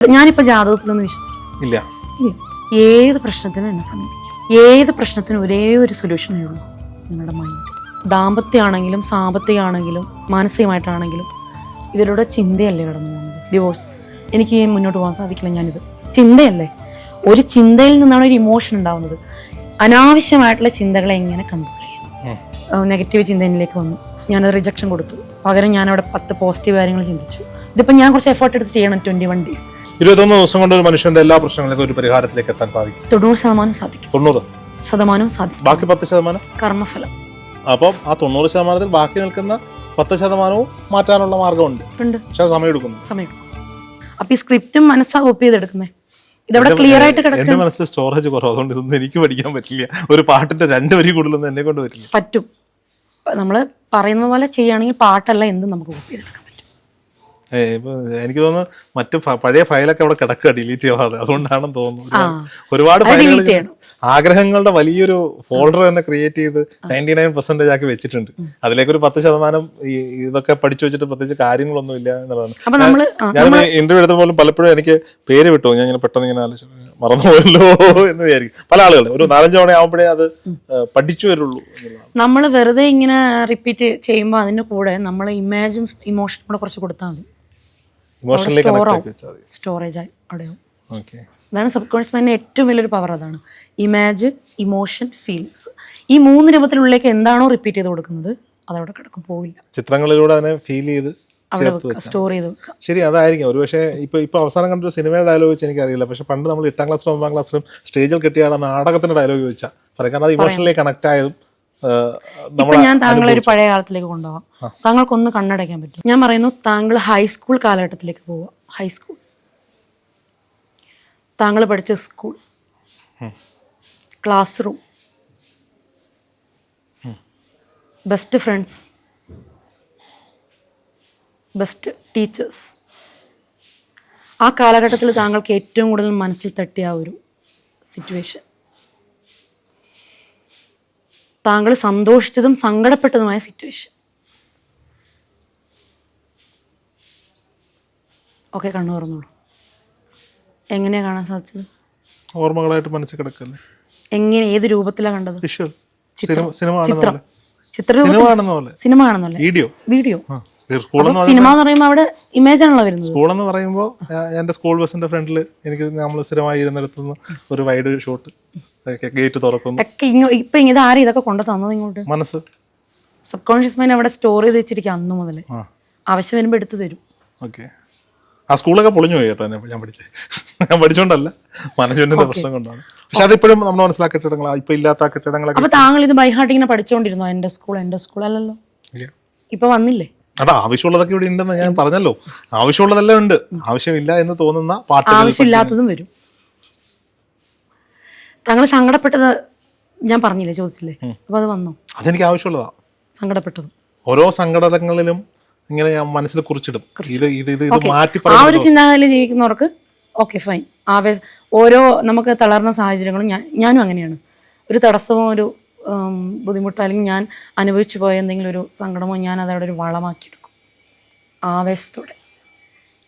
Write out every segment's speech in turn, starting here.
ഞാനിപ്പോൾ ജാതകത്തിലൊന്നും വിശ്വസിക്കും ഇല്ല. ഏത് പ്രശ്നത്തിനും എന്നെ സമീപിക്കും. ഏത് പ്രശ്നത്തിനും ഒരേ ഒരു സൊല്യൂഷനേ ഉള്ളൂ, നിങ്ങളുടെ മൈൻഡ്. ദാമ്പത്യമാണെങ്കിലും സാമ്പത്തികമാണെങ്കിലും മാനസികമായിട്ടാണെങ്കിലും ഇവരുടെ ചിന്തയല്ലേ കടന്നു പോകുന്നത്. ഡിവോഴ്സ് എനിക്ക് മുന്നോട്ട് പോകാൻ സാധിക്കില്ല, ഞാനിത് ചിന്തയല്ലേ. ഒരു ചിന്തയിൽ നിന്നാണ് ഒരു ഇമോഷൻ ഉണ്ടാവുന്നത്. അനാവശ്യമായിട്ടുള്ള ചിന്തകളെ എങ്ങനെ കൺട്രോൾ ചെയ്യും. നെഗറ്റീവ് ചിന്ത എന്നിലേക്ക് വന്നു, ഞാനത് റിജക്ഷൻ കൊടുത്തു. പകരം ഞാനവിടെ 10 പോസിറ്റീവ് കാര്യങ്ങൾ ചിന്തിച്ചു. ഇതിപ്പോൾ ഞാൻ കുറച്ച് എഫേർട്ട് എടുത്ത് ചെയ്യണം. 21 days 21 ദിവസം കൊണ്ട് ഒരു മനുഷ്യന്റെ എല്ലാ പ്രശ്നങ്ങൾക്കും ഒരു പരിഹാരത്തിലേക്ക് എത്താൻ സാധിക്കും. 90% സാധിക്കും. 90% സാധിക്കും. ബാക്കി 10% കർമ്മഫലം. അപ്പം ആ 90%ത്തിൽ ബാക്കി നിൽക്കുന്ന 10% മാറ്റാനുള്ള മാർഗമുണ്ട്. പക്ഷെ സമയം എടുക്കുന്നു. അപ്പൊ ഈ സ്ക്രിപ്റ്റും മനസ്സാ കോപ്പി ചെയ്തെടുക്കുന്നത്. ഇതവിടെ ക്ലിയർ ആയിട്ട് കിടക്കും. എന്റെ മനസ്സിൽ സ്റ്റോറേജ് കുറവ്, അതുകൊണ്ട് ഇതൊന്നും എനിക്ക് പഠിക്കാൻ പറ്റില്ല. ഒരു പാട്ടിന്റെ 2 വരി കൂടുതലൊന്നും എന്നെ കൊണ്ട് പറ്റില്ല. പറ്റും, നമ്മള് പറയുന്ന പോലെ ചെയ്യുകയാണെങ്കിൽ പാട്ടല്ല എന്തും നമുക്ക് കോപ്പി ചെയ്തെടുക്കാം. എനിക്ക് തോന്നുന്നു മറ്റു പഴയ ഫയലൊക്കെ അവിടെ കിടക്കുക, ഡിലീറ്റ് ചെയ്യാതെ. അതുകൊണ്ടാണെന്ന് തോന്നുന്നു ഒരുപാട് ഫയലുകൾ ആഗ്രഹങ്ങളുടെ വലിയൊരു ഫോൾഡർ തന്നെ ക്രിയേറ്റ് ചെയ്ത് 99% ആക്കി വെച്ചിട്ടുണ്ട്. അതിലേക്ക് ഒരു 10% ഇതൊക്കെ പഠിച്ചു വെച്ചിട്ട് പ്രത്യേകിച്ച് കാര്യങ്ങളൊന്നും ഇല്ല എന്നുള്ളതാണ്. ഞാൻ ഇന്റർവ്യൂ എടുത്ത പോലും പലപ്പോഴും എനിക്ക് പേര് വിട്ടു. ഞാൻ ഇങ്ങനെ പെട്ടെന്ന് ഇങ്ങനെ മറന്നുപോയല്ലോ എന്ന് വിചാരിക്കും. പല ആളുകൾ ഒരു 4-5 തവണ ആവുമ്പോഴേ അത് പഠിച്ചു വരുള്ളൂ. നമ്മൾ വെറുതെ ഇങ്ങനെ റിപ്പീറ്റ് ചെയ്യുമ്പോൾ അതിന്റെ കൂടെ നമ്മൾ ഇമാജിൻ ഇമോഷൻ കൂടെ കുറച്ച് കൊടുത്താൽ മതി. സ്റ്റോറേജ് ആയി അവിടെയാവും. അതാണ് സബ് കോൺഷ്യസ് മൈൻഡിന്റെ ഏറ്റവും വലിയൊരു പവർ. അതാണ് ഇമാജിൻ, ഇമോഷൻ, ഫീലിങ്സ്. ഈ 3 രൂപത്തിലുള്ളിലേക്ക് എന്താണോ റിപ്പീറ്റ് ചെയ്ത് കൊടുക്കുന്നത് അതവിടെ കിടക്കും, പോവില്ല. ചിത്രങ്ങളിലൂടെ അതിനെ ഫീൽ ചെയ്ത് സ്റ്റോർ ചെയ്ത്. ശരി, അതായിരിക്കും ഒരു പക്ഷേ. ഇപ്പൊ അവസാനം കണ്ടൊരു സിനിമയുടെ ഡയലോഗ് വെച്ച് എനിക്കറിയില്ല. പക്ഷെ പണ്ട് നമ്മൾ 8ാം ക്ലാസ്സിലും 9ാം ക്ലാസ്സിലും സ്റ്റേജിൽ കെട്ടിയാണ് നാടകത്തിന്റെ ഡയലോഗ് ചോദിച്ചാൽ പറയാം. കാരണം അത് ഇമോഷണലി കണക്ട് ആയതും. ഞാൻ താങ്കളെ ഒരു പഴയ കാലത്തിലേക്ക് കൊണ്ടുപോകാം. താങ്കൾക്കൊന്ന് കണ്ണടയ്ക്കാൻ പറ്റും. ഞാൻ പറയുന്നു, താങ്കൾ ഹൈസ്കൂൾ കാലഘട്ടത്തിലേക്ക് പോവുക. ഹൈസ്കൂൾ, താങ്കൾ പഠിച്ച school, class room, best friends, best teachers. ആ കാലഘട്ടത്തിൽ താങ്കൾക്ക് ഏറ്റവും കൂടുതൽ മനസ്സിൽ തട്ടിയ ഒരു സിറ്റുവേഷൻ, താങ്കൾ സന്തോഷിച്ചതും സങ്കടപ്പെട്ടതുമായ സിറ്റുവേഷൻ. ഓക്കെ, കണ്ണു തുറന്നോളൂ. എങ്ങനെയാ കാണാൻ സാധിച്ചത്? ഓർമ്മകളായിട്ട് മനസ്സിൽ കിടക്കല്ലേ. എങ്ങനെ, ഏത് രൂപത്തിലാണ് കണ്ടത്? സിനിമ കാണുന്നല്ലേ? വീഡിയോ. സിനിമ എന്ന് പറയുമ്പോൾ അവിടെ ഇമേജ് ആണല്ലോ വരുന്നത്. സ്കൂൾ എന്ന് പറയുമ്പോൾ എന്റെ സ്കൂൾ ബസിന്റെ ഫ്രണ്ടിൽ എനിക്ക് നമ്മൾ സ്ഥിരമായി ഇരുന്നിടത്തുനിന്ന് ഒരു വൈഡ് ഷോട്ട്, ഗേറ്റ് തുറക്കുന്നു. ഇപ്പൊ ഇത് ആരും ഇതൊക്കെ കൊണ്ടു തന്നത് ഇങ്ങോട്ട്? മനസ്സ്, സബ് കോൺഷ്യസ് മൈൻഡ് അവിടെ സ്റ്റോർ ചെയ്ത് വെച്ചിരിക്കും അന്ന് മുതലേ. ആവശ്യം വരുമ്പോ എടുത്തു തരും. ഓക്കെ. ആ സ്കൂളൊക്കെ പൊളിഞ്ഞു പോയി കേട്ടോ. ഞാൻ പഠിച്ചോണ്ടല്ല, മാനേജ്മെന്റിന്റെ പ്രശ്നം കൊണ്ടാണ്. പക്ഷെ അതിപ്പോഴും നമ്മൾ മനസ്സിലാക്കിയ കെട്ടിടങ്ങളാണ്, ഇപ്പൊ ഇല്ലാത്ത കെട്ടിടങ്ങളൊക്കെ. അപ്പൊ താങ്കൾ ഇത് ബൈഹാർട്ട് ഇങ്ങനെ പഠിച്ചോണ്ടിരുന്നോ? എന്റെ സ്കൂൾ അല്ലല്ലോ, ഇപ്പൊ വന്നില്ലേ? അതാ ആവശ്യമുള്ളതൊക്കെ ഇവിടെ ഉണ്ടെന്ന് ഞാൻ പറഞ്ഞല്ലോ. ആവശ്യമുള്ളതെല്ലാം ഉണ്ട്, ആവശ്യമില്ല എന്ന് തോന്നുന്ന പാട്ടുകൾ, ആവശ്യമില്ലാത്തതും വരും. താങ്കൾ സങ്കടപ്പെട്ടത് ഞാൻ പറഞ്ഞില്ലേ, ചോദിച്ചില്ലേ? അപ്പൊ അത് വന്നോ? അതെനിക്ക് ആവശ്യമുള്ളതാ. സങ്കടപ്പെട്ടതും ഓരോ സങ്കടങ്ങളിലും ഇങ്ങനെ ഞാൻ മനസ്സിൽ കുറിച്ചിടും. ഇത് മാറ്റി ആ ഒരു ചിന്താഗതിയിൽ ജീവിക്കുന്നവർക്ക് ഓക്കെ, ഫൈൻ. ഓരോ നമുക്ക് തളർന്ന സാഹചര്യങ്ങളും ഞാനും അങ്ങനെയാണ്. ഒരു തടസ്സമോ ഒരു ബുദ്ധിമുട്ടോ അല്ലെങ്കിൽ ഞാൻ അനുഭവിച്ചു പോയ എന്തെങ്കിലും ഒരു സങ്കടമോ ഞാൻ അതവിടെ ഒരു വളമാക്കിയെടുക്കും ആവേശത്തോടെ.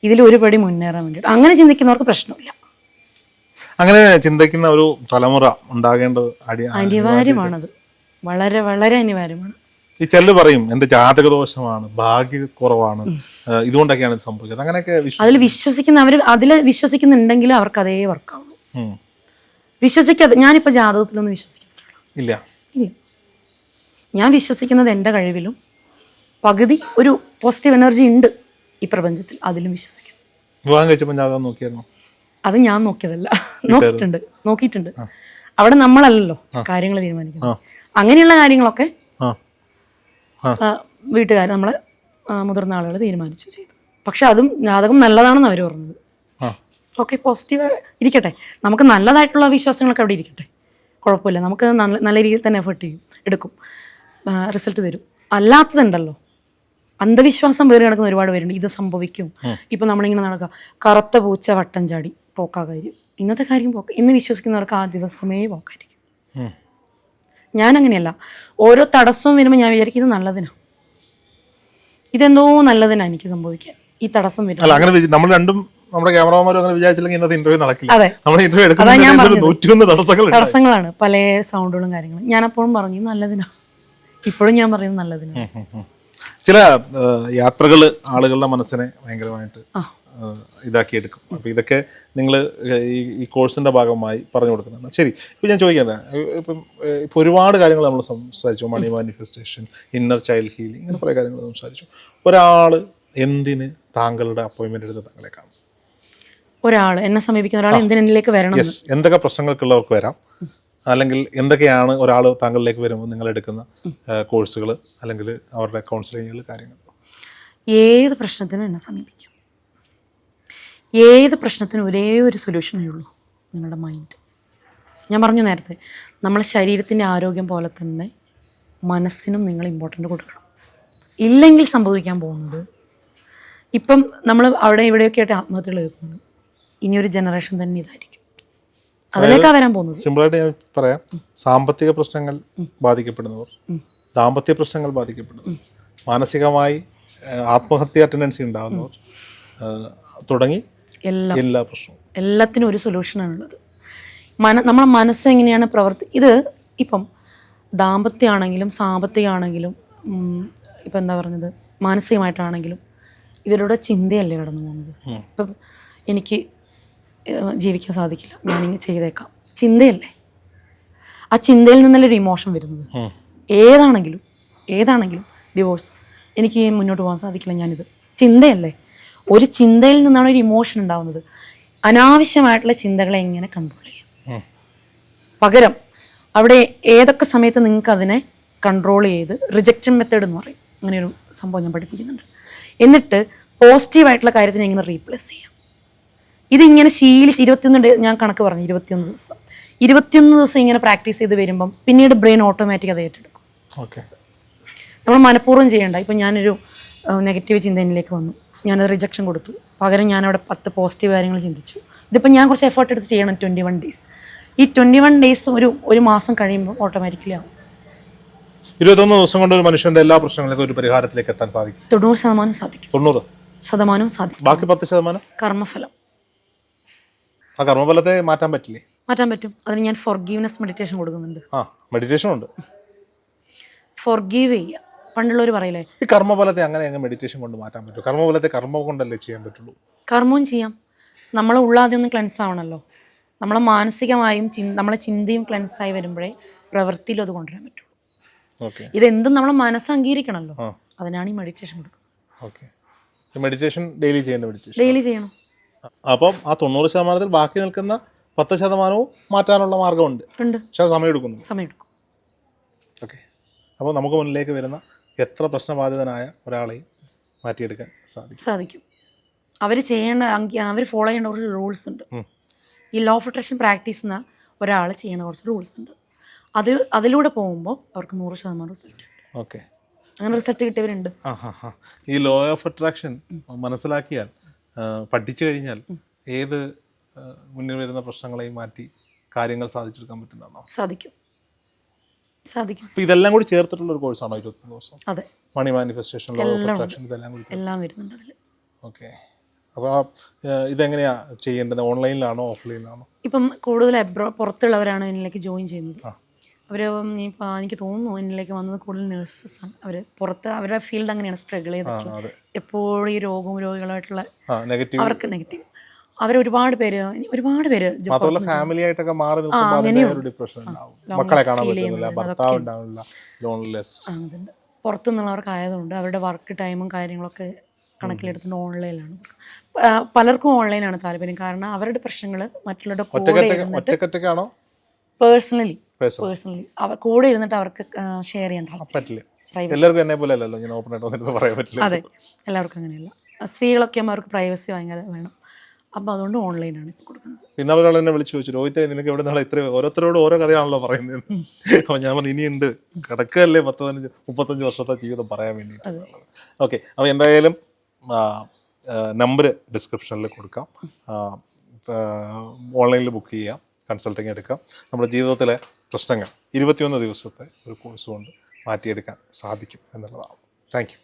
ഇതിലൊരു പടി മുന്നേറാൻ വേണ്ടിയിട്ട് അങ്ങനെ ചിന്തിക്കുന്നവർക്ക് പ്രശ്നമില്ല. അങ്ങനെ ചിന്തിക്കുന്ന ഒരു തലമുറ ഉണ്ടാകേണ്ടത് അനിവാര്യമാണത്. വളരെ വളരെ അനിവാര്യമാണ്. ഈ ചെല്ല് പറയും എന്റെ ജാതകദോഷമാണ്, ഭാഗ്യക്കുറവാണ്, ഇതുകൊണ്ടൊക്കെയാണ് ഇത് സംഭവിക്കുന്നത്. അങ്ങനെയൊക്കെ അതിൽ വിശ്വസിക്കുന്നുണ്ടെങ്കിൽ അവർക്ക് അതേ വർക്കാവുള്ളൂ. വിശ്വസിക്കാതെ ഞാനിപ്പോ ജാതകത്തിലൊന്നും വിശ്വസിക്കുന്നില്ല. ഇല്ല, ഞാൻ വിശ്വസിക്കുന്നത് എൻ്റെ കഴിവിലും പകുതി ഒരു പോസിറ്റീവ് എനർജി ഉണ്ട് ഈ പ്രപഞ്ചത്തിൽ, അതിലും വിശ്വസിക്കുന്നു. വിവാഹം കഴിച്ചപ്പോൾ ജാതകം നോക്കിയായിരുന്നോ? അത് ഞാൻ നോക്കിയതല്ല, നോക്കിയിട്ടുണ്ട്. അവിടെ നമ്മളല്ലല്ലോ കാര്യങ്ങൾ തീരുമാനിക്കുന്നത്. അങ്ങനെയുള്ള കാര്യങ്ങളൊക്കെ വീട്ടുകാർ, നമ്മളെ മുതിർന്ന ആളുകൾ തീരുമാനിച്ചു ചെയ്തു. പക്ഷെ അതും ജാതകം നല്ലതാണെന്ന് അവർ പറഞ്ഞത്. ഓക്കെ, പോസിറ്റീവ് ഇരിക്കട്ടെ, നമുക്ക് നല്ലതായിട്ടുള്ള വിശ്വാസങ്ങളൊക്കെ അവിടെ ഇരിക്കട്ടെ, കുഴപ്പമില്ല. നമുക്ക് നല്ല രീതിയിൽ തന്നെ എഫേർട്ട് ചെയ്യും, എടുക്കും, റിസൾട്ട് തരും. അല്ലാത്തതുണ്ടല്ലോ, അന്ധവിശ്വാസം വേറെ കിടക്കുന്ന ഒരുപാട് പേരുണ്ട്. ഇത് സംഭവിക്കും, ഇപ്പം നമ്മളിങ്ങനെ നടക്കുക, കറുത്ത പൂച്ച വട്ടം ചാടി, പോക്കാ കാര്യം, ഇന്നത്തെ കാര്യം പോക്ക എന്ന് വിശ്വസിക്കുന്നവർക്ക് ആ ദിവസമേ പോക്കായിരിക്കും. ഞാനങ്ങനെയല്ല. ഓരോ തടസ്സവും വരുമ്പോൾ ഞാൻ വിചാരിക്കും ഇത് നല്ലതിനാണ്, ഇതെന്തോ നല്ലതിനാണ് എനിക്ക് സംഭവിക്കാൻ ഈ തടസ്സം വരും. നമ്മൾ രണ്ടും നമ്മുടെ ക്യാമറമാരും അങ്ങനെ വിചാരിച്ചില്ലെങ്കിൽ ഇന്നത്തെ ഇന്റർവ്യൂ നടക്കില്ല. അതെ. നമ്മുടെ ഇന്റർവ്യൂ എടുക്കുന്ന 101 തടസ്സങ്ങളാണ്, പല സൗണ്ടുകളും കാര്യങ്ങളും. ഞാൻ അപ്പോഴും പറഞ്ഞു നല്ലതിനാ, ഇപ്പോഴും ഞാൻ പറയുന്നത് നല്ലതിനാ. ചില യാത്രകൾ ആളുകളുടെ മനസ്സിനെ ഭയങ്കരമായിട്ട് ഇതാക്കിയെടുക്കും. അപ്പോൾ ഇതൊക്കെ നിങ്ങൾ ഈ കോഴ്സിൻ്റെ ഭാഗമായി പറഞ്ഞു കൊടുക്കുന്നുണ്ട്. ശരി, ഇപ്പം ഞാൻ ചോദിക്കുന്നത്, ഇപ്പം ഒരുപാട് കാര്യങ്ങൾ നമ്മൾ സംസാരിച്ചു, money manifestation, inner child healing, ഇങ്ങനെ കുറേ കാര്യങ്ങൾ സംസാരിച്ചു. ഒരാൾ എന്തിന് താങ്കളുടെ അപ്പോയിൻമെൻ്റ് എടുത്ത് താങ്കളെ കാണും? ഒരാൾ എന്നെ സമീപിക്കുന്ന ഒരാൾ എന്തിനിലേക്ക് വരണം? എന്തൊക്കെ പ്രശ്നങ്ങൾക്കുള്ളവർക്ക് വരാം, അല്ലെങ്കിൽ എന്തൊക്കെയാണ് ഒരാൾ താങ്കളിലേക്ക് വരുമ്പോൾ നിങ്ങൾ എടുക്കുന്ന കോഴ്സുകൾ അല്ലെങ്കിൽ അവരുടെ കൗൺസിലിങ്ങുകൾ, കാര്യങ്ങൾ? ഏത് പ്രശ്നത്തിനും എന്നെ സമീപിക്കും. ഏത് പ്രശ്നത്തിനും ഒരേ ഒരു സൊല്യൂഷനേ ഉള്ളൂ, നിങ്ങളുടെ മൈൻഡ്. ഞാൻ പറഞ്ഞു നേരത്തെ, നമ്മളെ ശരീരത്തിൻ്റെ ആരോഗ്യം പോലെ തന്നെ മനസ്സിനും നിങ്ങൾ ഇമ്പോർട്ടൻ്റ് കൊടുക്കണം. ഇല്ലെങ്കിൽ സംഭവിക്കാൻ പോകുന്നത്, ഇപ്പം നമ്മൾ അവിടെ ഇവിടെയൊക്കെ ആയിട്ട് ആത്മഹത്യകൾ കേൾക്കുന്നത്, ഇനിയൊരു ജനറേഷൻ തന്നെ ഇതായിരിക്കും, അതിലേക്കാണ് വരാൻ പോകുന്നത്. സിമ്പിളായിട്ട് ഞാൻ പറയാം, സാമ്പത്തിക പ്രശ്നങ്ങൾ ബാധിക്കപ്പെടുന്നവർ, ദാമ്പത്യ പ്രശ്നങ്ങൾ ബാധിക്കപ്പെടുന്നവർ, മാനസികമായി ആത്മഹത്യാ ടെൻഡൻസി ഉണ്ടാകുന്നവർ തുടങ്ങി എല്ലാ പ്രശ്നവും, എല്ലാത്തിനും ഒരു സൊല്യൂഷനാണുള്ളത്. നമ്മളെ മനസ്സ് എങ്ങനെയാണ് ഇത് ഇപ്പം ദാമ്പത്യമാണെങ്കിലും സാമ്പത്തികമാണെങ്കിലും ഇപ്പം എന്താ പറഞ്ഞത്, മാനസികമായിട്ടാണെങ്കിലും ഇതിലൂടെ ചിന്തയല്ലേ കടന്നു പോകുന്നത്. ഇപ്പം എനിക്ക് ജീവിക്കാൻ സാധിക്കില്ല, ഞാനിങ്ങനെ ചെയ്തേക്കാം, ചിന്തയല്ലേ. ആ ചിന്തയിൽ നിന്നല്ലേ ഒരു ഇമോഷൻ വരുന്നത്. ഏതാണെങ്കിലും ഡിവോഴ്സ്, എനിക്ക് മുന്നോട്ട് പോകാൻ സാധിക്കില്ല, ഞാനിത് ചിന്തയല്ലേ. ഒരു ചിന്തയിൽ നിന്നാണ് ഒരു ഇമോഷൻ ഉണ്ടാവുന്നത്. അനാവശ്യമായിട്ടുള്ള ചിന്തകളെ എങ്ങനെ കൺട്രോൾ ചെയ്യാം? പകരം അവിടെ ഏതൊക്കെ സമയത്ത് നിങ്ങൾക്ക് അതിനെ കൺട്രോൾ ചെയ്ത്, റിജക്ഷൻ മെത്തേഡ് എന്ന് പറയും, അങ്ങനെയൊരു സംഭവം ഞാൻ പഠിപ്പിക്കുന്നുണ്ട്. എന്നിട്ട് പോസിറ്റീവായിട്ടുള്ള കാര്യത്തിനെ എങ്ങനെ റീപ്ലേസ് ചെയ്യാം. ഇതിങ്ങനെ ശീലിച്ച് 21 ഞാൻ കണക്ക് പറഞ്ഞു, 21 ദിവസം ഇങ്ങനെ പ്രാക്ടീസ് ചെയ്ത് വരുമ്പം പിന്നീട് ബ്രെയിൻ ഓട്ടോമാറ്റിക് അത് ഏറ്റെടുക്കും. നമ്മൾ മനഃപൂർവ്വം ചെയ്യേണ്ട. ഇപ്പം ഞാനൊരു നെഗറ്റീവ് ചിന്തയിലേക്ക് വന്നു, ഞാനത് റിജക്ഷൻ കൊടുത്തു, പകരം ഞാനവിടെ 10 പോസിറ്റീവ് കാര്യങ്ങൾ ചിന്തിച്ചു. ഇതിപ്പോൾ ഞാൻ കുറച്ച് എഫേർട്ട് എടുത്ത് ചെയ്യണം, 21 ഡേയ്സ്. ഈ 21 ഡേയ്സ് ഒരു മാസം കഴിയുമ്പോൾ ഓട്ടോമാറ്റിക്കലി ആവും. 21 ദിവസം കൊണ്ട് ഒരു മനുഷ്യന്റെ എല്ലാ പ്രശ്നങ്ങൾക്കും ഒരു പരിഹാരത്തിലേക്ക് എത്താൻ സാധിക്കും. 90% സാധിക്കും. 90% സാധിക്കും. ബാക്കി 10% കർമ്മഫലം. ആ കർമ്മഫലത്തെ മാറ്റാൻ പറ്റില്ലേ? മാറ്റാൻ പറ്റും. അതിന് ഞാൻ ഫോർഗീവ്നെസ് മെഡിറ്റേഷൻ കൊടുക്കുന്നുണ്ട്. മെഡിറ്റേഷൻ ഉണ്ട്. ഫോർഗീവ് ചെയ്യുക. പണ്ടുള്ളവർ പറയില്ലേ, ഈ കർമ്മഫലത്തെ അങ്ങനെ മെഡിറ്റേഷൻ കൊണ്ട് മാറ്റാൻ പറ്റും? കർമ്മഫലത്തെ കർമ്മം കൊണ്ടല്ലേ ചെയ്യാൻ പറ്റുള്ളൂ? കർമ്മവും ചെയ്യാം. നമ്മളെ ഉള്ളാദ്യം ഒന്ന് ക്ലെൻസ് ആവണമല്ലോ. നമ്മളെ മാനസികമായും നമ്മളെ ചിന്തയും ക്ലെൻസായി വരുമ്പോഴേ പ്രവൃത്തിയിലും അത് കൊണ്ടുവരാൻ പറ്റുള്ളൂ. ഇതെന്തും നമ്മളെ മനസ്സ് അംഗീകരിക്കണമല്ലോ, അതിനാണ് ഈ മെഡിറ്റേഷൻ കൊടുക്കുന്നത്. മെഡിറ്റേഷൻ ഡെയിലി ചെയ്യണം. അപ്പം ആ 90%-ൽ ബാക്കി നിൽക്കുന്ന 10% മാറ്റാനുള്ള മാർഗമുണ്ട്. പക്ഷെ സമയം എടുക്കും. ഓക്കെ. അപ്പോൾ നമുക്ക് മുന്നിലേക്ക് വരുന്ന എത്ര പ്രശ്നബാധിതനായ ഒരാളെയും മാറ്റിയെടുക്കാൻ സാധിക്കും. അവർ ഫോളോ ചെയ്യേണ്ട കുറച്ച് റൂൾസ് ഉണ്ട്. ഈ ലോ ഓഫ് അട്രാക്ഷൻ പ്രാക്ടീസ് ചെയ്യുന്ന ഒരാൾ ചെയ്യേണ്ട കുറച്ച് റൂൾസ് ഉണ്ട്. അതിലൂടെ പോകുമ്പോൾ അവർക്ക് 100% റിസൾട്ട്. ഓക്കെ. അങ്ങനെ റിസൾട്ട് കിട്ടിയവരുണ്ട്. ഈ ലോ ഓഫ് അട്രാക്ഷൻ മനസ്സിലാക്കിയാൽ, പഠിച്ചു കഴിഞ്ഞാൽ ഏത് മുന്നിൽ വരുന്ന പ്രശ്നങ്ങളെയും മാറ്റി കാര്യങ്ങൾ സാധിച്ചെടുക്കാൻ പറ്റുന്നതാണോ? സാധിക്കും. അപ്പോൾ ഇതെല്ലാം കൂടി ചേർത്തിട്ടുള്ള ഒരു കോഴ്സാണോ 21 ദിവസം? അതെ. Money manifestation, law of attraction, എല്ലാം വരുന്നുണ്ട് അതിൽ. ഓക്കെ. അപ്പോൾ ഇതെങ്ങനെയാ ചെയ്യേണ്ടത്? ഓൺലൈനിലാണോ ഓഫ്ലൈനിലാണോ? ഇപ്പം കൂടുതൽ പുറത്തുള്ളവരാണ് എന്നിലേക്ക് ജോയിൻ ചെയ്യുന്നത്. അവർ ഇപ്പം എനിക്ക് തോന്നുന്നു എന്നിലേക്ക് വന്നത് കൂടുതൽ നേഴ്സസ് ആണ്. അവർ പുറത്ത് അവരുടെ ഫീൽഡ് അങ്ങനെയാണ്, സ്ട്രഗിൾ ചെയ്തിട്ടുള്ളത് എപ്പോഴും ഈ രോഗികളായിട്ടുള്ള അവർക്ക് നെഗറ്റീവ്. ഒരുപാട് പേര് ഫാമിലി ആയിട്ടൊക്കെ മാറി നിൽക്കുമ്പോൾ ഡിപ്രഷൻ ഉണ്ടാവും, മക്കളെ കാണാൻ പറ്റുന്നില്ല, ഭർത്താവ് ഉണ്ടാവില്ല, ലോൺലിനെസ്. പുറത്തുനിന്നുള്ളവർക്ക് ആയതുകൊണ്ട് അവരുടെ വർക്ക് ടൈമും കാര്യങ്ങളൊക്കെ കണക്കിലെടുത്തിട്ട് ഓൺലൈനിലാണ്. പലർക്കും ഓൺലൈനാണ് താല്പര്യം. കാരണം അവരുടെ പ്രശ്നങ്ങൾ മറ്റുള്ളവരുടെ പേഴ്സണലി അവർ കൂടെ ഇരുന്നിട്ട് അവർക്ക് ഷെയർ ചെയ്യാൻ പറ്റില്ല. അതെ, എല്ലാവർക്കും അങ്ങനെയല്ല. സ്ത്രീകളൊക്കെ ആകുമ്പോൾ അവർക്ക് പ്രൈവസി ഭയങ്കര വേണം. അപ്പോൾ അതുകൊണ്ട് ഓൺലൈനാണ് ഇപ്പോൾ കൊടുക്കുന്നത്. ഇന്നാൾ ഒരാൾ എന്നെ വിളിച്ചു ചോദിച്ചു, രോഹിത്തെ നിനക്ക് എവിടെ നിന്നാണ് ഇത്ര, ഓരോരുത്തരോട് ഓരോ കഥയാണല്ലോ പറയുന്നത്. അപ്പോൾ ഞാൻ പറഞ്ഞു, ഇനിയുണ്ട്, കിടക്കല്ലേ 35 വർഷത്തെ ജീവിതം പറയാൻ വേണ്ടിയിട്ട്. ഓക്കെ. അപ്പോൾ എന്തായാലും നമ്പർ ഡിസ്ക്രിപ്ഷനിൽ കൊടുക്കാം. ഓൺലൈനിൽ ബുക്ക് ചെയ്യാം, കൺസൾട്ടിങ് എടുക്കാം. നമ്മുടെ ജീവിതത്തിലെ പ്രശ്നങ്ങൾ 21 ദിവസത്തെ ഒരു കോഴ്സ് കൊണ്ട് മാറ്റിയെടുക്കാൻ സാധിക്കും എന്നുള്ളതാണ്. Thank you.